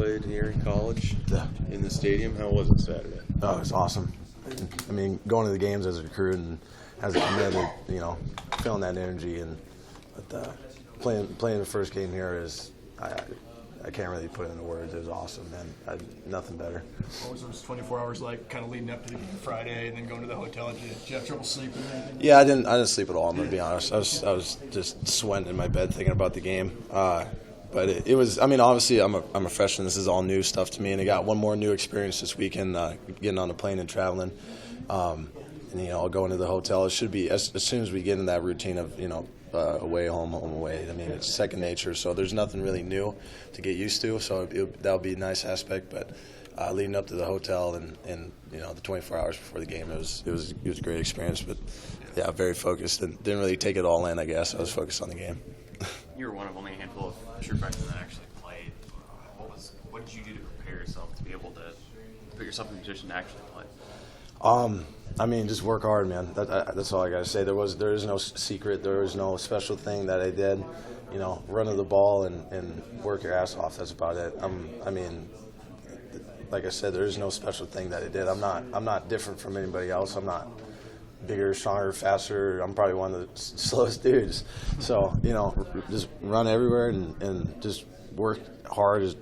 played here in college in the stadium. How was it Saturday? Oh, it was awesome. I mean, going to the games as a recruit and as a committed, feeling that energy playing the first game here is I can't really put it into words. It was awesome, man. Nothing better. What was those 24 hours like, kind of leading up to Friday and then going to the hotel? Did you have trouble sleeping or anything? Yeah, I didn't sleep at all. I'm gonna be honest. I was just sweating in my bed thinking about the game. But it was. I mean, obviously, I'm a freshman. This is all new stuff to me, and I got one more new experience this weekend, getting on the plane and traveling. I'll go into the hotel. It should be as soon as we get in that routine of away, home, away. I mean, it's second nature. So there's nothing really new to get used to. So that'll be a nice aspect. But leading up to the hotel and the 24 hours before the game, it was a great experience. But yeah, very focused and didn't really take it all in. I guess I was focused on the game. You were one of only a handful of true freshmen that actually played. What did you do to prepare yourself to be able to put yourself in a position to actually play? I mean, just work hard, man. That's all I gotta say. There is no secret. There is no special thing that I did. Run to the ball and work your ass off. That's about it. I mean, like I said, there is no special thing that I did. I'm not different from anybody else. I'm not bigger, stronger, faster. I'm probably one of the slowest dudes. So, just run everywhere and just work as hard as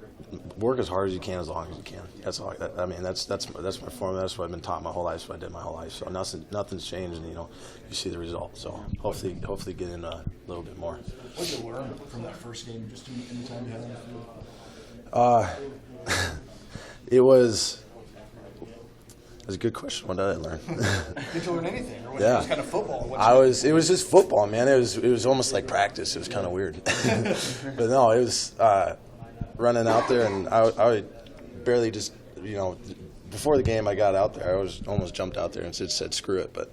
you can, as long as you can. That's all. That's my formula. That's what I've been taught my whole life. That's what I did my whole life. So nothing's changed, and you see the result. So hopefully get in a little bit more. What did you learn from that first game, just in the time you had on the field? It was a good question. What did I learn? Did you learn anything, or was Yeah. it just kind of football? It was just football, man. It was almost like practice. It was kind of weird, but no, it was. Running out there, and I barely just, before the game I got out there, I was almost jumped out there and said screw it. But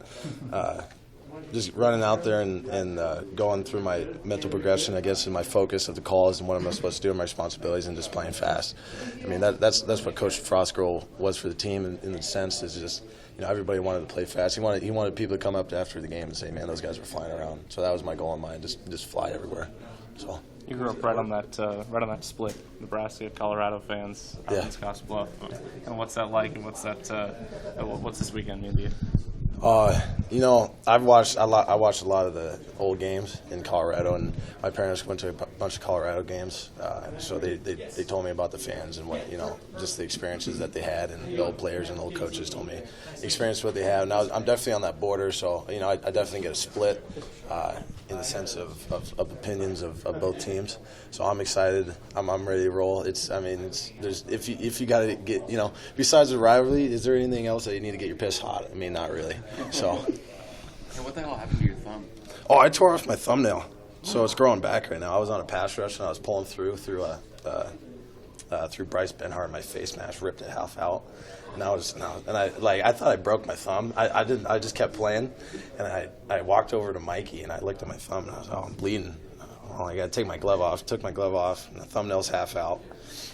just running out there and going through my mental progression, I guess, and my focus of the calls and what I'm supposed to do and my responsibilities and just playing fast. I mean, that's what Coach Frost's goal was for the team in the sense is just, everybody wanted to play fast. He wanted people to come up after the game and say, man, those guys were flying around. So that was my goal in mind, just fly everywhere. So. You grew up right on that split, Nebraska, Colorado fans, out in Scotts Bluff. And what's that like, and what's this weekend mean to you? I watched a lot of the old games in Colorado, and my parents went to a bunch of Colorado games, so they told me about the fans and what, just the experiences that they had, and the old players and the old coaches told me experience what they have. Now I'm definitely on that border, so I definitely get a split in the sense of opinions of both teams. So I'm excited. I'm ready to roll. If you got to get, besides the rivalry, is there anything else that you need to get your piss hot? I mean, not really. So. Hey, what the hell happened to your thumb? Oh, I tore off my thumbnail, so it's growing back right now. I was on a pass rush and I was pulling through Bryce Benhart. My face mask ripped it half out, and I thought I broke my thumb. I just kept playing, and I walked over to Mikey and I looked at my thumb and I was I'm bleeding. Oh, I got to take my glove off. Took my glove off, and the thumbnail's half out.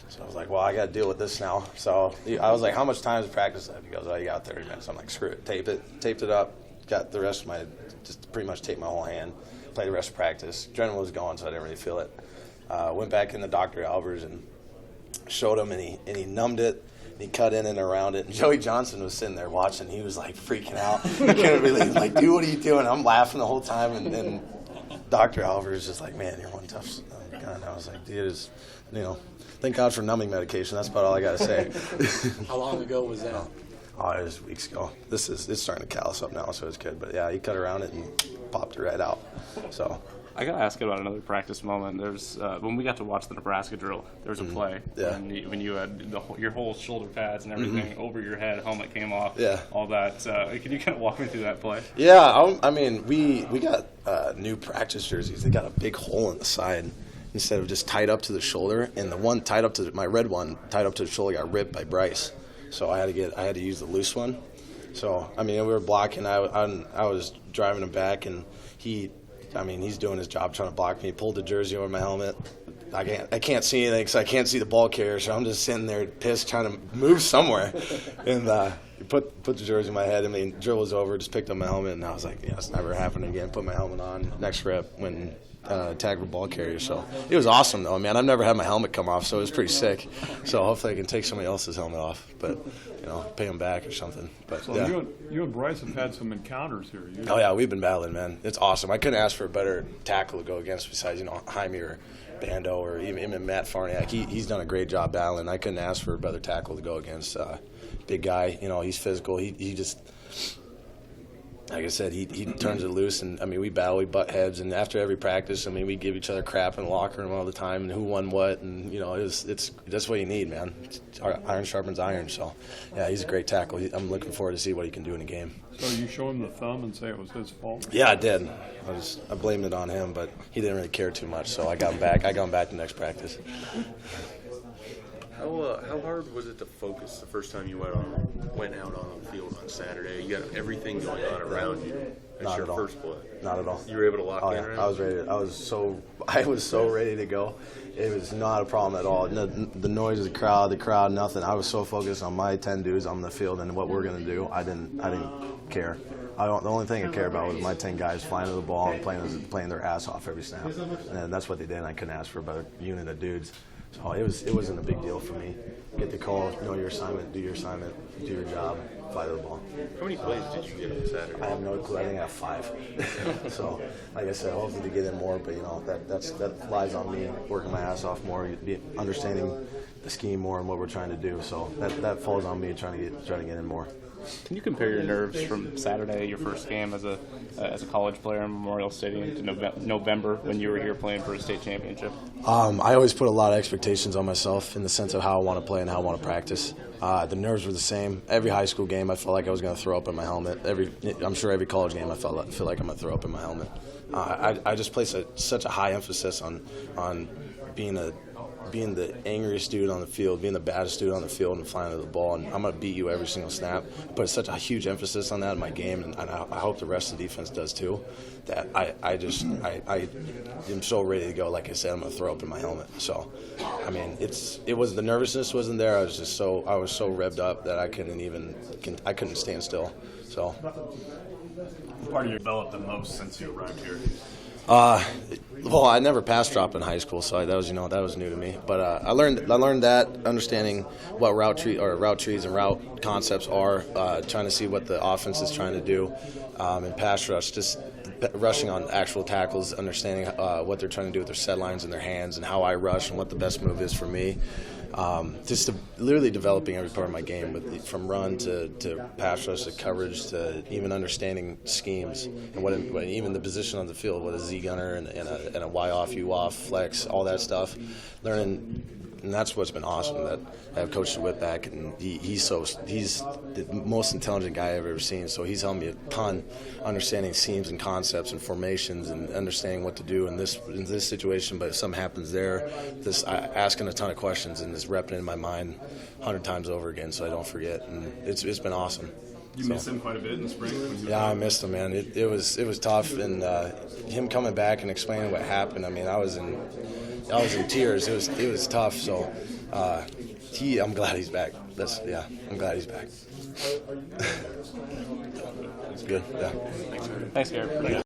So I was like, well, I got to deal with this now. So I was like, how much time is practice left? He goes, you got 30 minutes. I'm like, screw it. Taped it up. Got the rest of just pretty much taped my whole hand. Played the rest of practice. Adrenaline was gone, so I didn't really feel it. Went back into Dr. Albers and showed him, and he numbed it. And he cut in and around it. And Joey Johnson was sitting there watching. He was like freaking out. He couldn't believe, like, dude, what are you doing? I'm laughing the whole time. And Dr. Albers was just like, man, you're one tough guy. And I was like, dude, it's, thank God for numbing medication. That's about all I got to say. How long ago was that? Oh, it was weeks ago. It's starting to callus up now, so it's good. But, yeah, he cut around it and popped it right out. So I got to ask you about another practice moment. There's when we got to watch the Nebraska drill, there was a play when you had your whole shoulder pads and everything over your head, helmet came off, all that. Can you kind of walk me through that play? Yeah, I mean, we got new practice jerseys. They got a big hole in the side instead of just tied up to the shoulder. And the one tied up to my red one tied up to the shoulder got ripped by Bryce. So I had to use the loose one. So I mean, we were blocking. I was driving him back, and he's doing his job trying to block me. He pulled the jersey over my helmet. I can't see anything because I can't see the ball carrier. So I'm just sitting there pissed, trying to move somewhere. And he put the jersey in my head. I mean, drill was over. Just picked up my helmet, and I was like, it's never happening again. Put my helmet on. Next rep, went and tackle ball carrier. So it was awesome, though, man. I've never had my helmet come off, so it was pretty sick. So hopefully I can take somebody else's helmet off, but pay them back or something. But so yeah. you and Bryce have had some encounters here. Oh yeah, we've been battling, man. It's awesome. I couldn't ask for a better tackle to go against besides Jaime or Bando or even Matt Farniak. He's done a great job battling. I couldn't ask for a better tackle to go against. Big guy, he's physical. He just, like I said, he turns it loose, and we battle, we butt heads, and after every practice, we give each other crap in the locker room all the time, and who won what, and it's that's what you need, man. Iron sharpens iron. So, yeah, he's a great tackle. I'm looking forward to see what he can do in a game. So you show him the thumb and say it was his fault? Yeah, I did. I blamed it on him, but he didn't really care too much, so I got him back. I got him back the next practice. How hard was it to focus the first time you went out on the field on Saturday? You got everything going on around you. That's your first play. Not at all. You were able to lock in, yeah. right? I was ready. I was so ready to go. It was not a problem at all. The noise of the crowd, nothing. I was so focused on my 10 dudes on the field and what we're gonna do. I didn't care. The only thing I cared about was my 10 guys flying to the ball and playing their ass off every snap. And that's what they did. And I couldn't ask for a better unit of dudes. So it wasn't a big deal for me. Get the call, know your assignment, do your job, fly to the ball. How many plays did you get on Saturday? I have no clue. I think I have 5. So, like I said, hopefully to get in more, but that lies on me, working my ass off more, understanding the scheme more and what we're trying to do. So that falls on me trying to get in more. Can you compare your nerves from Saturday, your first game as a college player in Memorial Stadium, to November when you were here playing for a state championship? I always put a lot of expectations on myself in the sense of how I want to play and how I want to practice. The nerves were the same. Every high school game, I felt like I was going to throw up in my helmet. I'm sure every college game, I feel like I'm going to throw up in my helmet. I just place such a high emphasis on being the angriest dude on the field, being the baddest dude on the field and flying to the ball, and I'm going to beat you every single snap. I put such a huge emphasis on that in my game, and I hope the rest of the defense does too, that I am so ready to go. Like I said, I'm going to throw up in my helmet. So, the nervousness wasn't there. I was so revved up that I couldn't stand still. So. What part of you developed the most since you arrived here? Well, I never pass dropped in high school, so that was new to me. But I learned that, understanding what route trees and route concepts are, trying to see what the offense is trying to do, and pass rush, just rushing on actual tackles, understanding what they're trying to do with their set lines in their hands and how I rush and what the best move is for me. Literally developing every part of my game, from run to pass rush to coverage to even understanding schemes and even the position on the field, what a Z gunner and a Y off, U off, flex, all that stuff. Learning, and that's what's been awesome. That I have Coach DeWitt back, and he's the most intelligent guy I've ever seen. So he's helped me a ton, understanding schemes and concepts and formations, and understanding what to do in this situation. But if something happens there, asking a ton of questions and just repping it in my mind 100 times over again, so I don't forget. And it's been awesome. You miss him quite a bit in the spring? Yeah, I missed him, man. It was tough, and him coming back and explaining what happened. I was in tears. It was tough. So I'm glad he's back. I'm glad he's back. It's good. Yeah. Thanks, Garrett.